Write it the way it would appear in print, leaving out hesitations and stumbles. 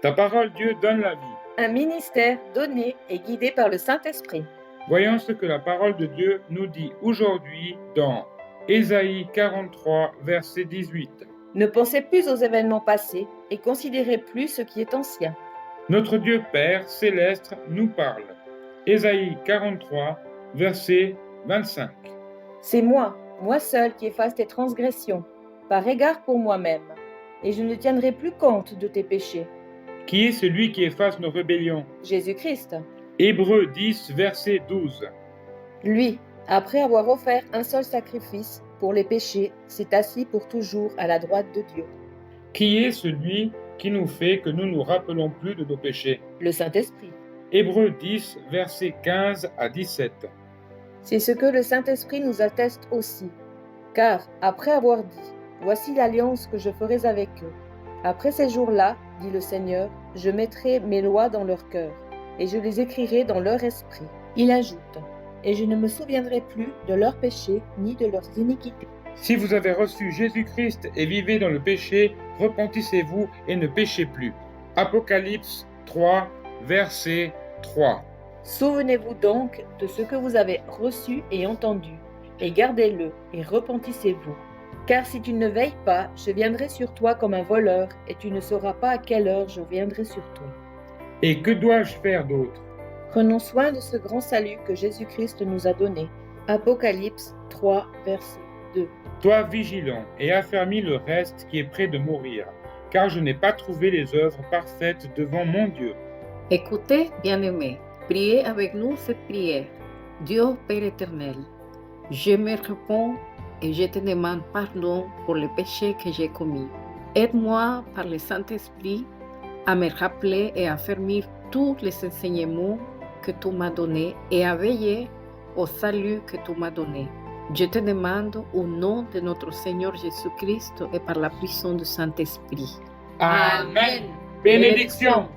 Ta parole, Dieu, donne la vie. Un ministère donné et guidé par le Saint-Esprit. Voyons ce que la parole de Dieu nous dit aujourd'hui dans Ésaïe 43, verset 18. Ne pensez plus aux événements passés et considérez plus ce qui est ancien. Notre Dieu Père céleste nous parle. Ésaïe 43, verset 25. C'est moi seul qui efface tes transgressions, par égard pour moi-même, et je ne tiendrai plus compte de tes péchés. Qui est celui qui efface nos rébellions? Jésus-Christ. Hébreux 10, verset 12. Lui, après avoir offert un seul sacrifice pour les péchés, s'est assis pour toujours à la droite de Dieu. Qui est celui qui nous fait que nous nous rappelons plus de nos péchés? Le Saint-Esprit. Hébreux 10, verset 15 à 17. C'est ce que le Saint-Esprit nous atteste aussi. Car, après avoir dit, « Voici l'alliance que je ferai avec eux. Après ces jours-là, dit le Seigneur, je mettrai mes lois dans leur cœur, et je les écrirai dans leur esprit. » Il ajoute, « Et je ne me souviendrai plus de leurs péchés ni de leurs iniquités. » Si vous avez reçu Jésus-Christ et vivez dans le péché, repentissez-vous et ne péchez plus. Apocalypse 3, verset 3. Souvenez-vous donc de ce que vous avez reçu et entendu, et gardez-le, et repentissez-vous. Car si tu ne veilles pas, je viendrai sur toi comme un voleur, et tu ne sauras pas à quelle heure je viendrai sur toi. Et que dois-je faire d'autre? Prenons soin de ce grand salut que Jésus-Christ nous a donné. Apocalypse 3, verset 2. Sois vigilant et affermis le reste qui est près de mourir, car je n'ai pas trouvé les œuvres parfaites devant mon Dieu. Écoutez, bien-aimés, priez avec nous cette prière. Dieu Père éternel, je me réponds et je te demande pardon pour les péchés que j'ai commis. Aide-moi par le Saint-Esprit à me rappeler et à affermir tous les enseignements que tu m'as donnés et à veiller au salut que tu m'as donné. Je te demande au nom de notre Seigneur Jésus-Christ et par la puissance du Saint-Esprit. Amen. Bénédiction.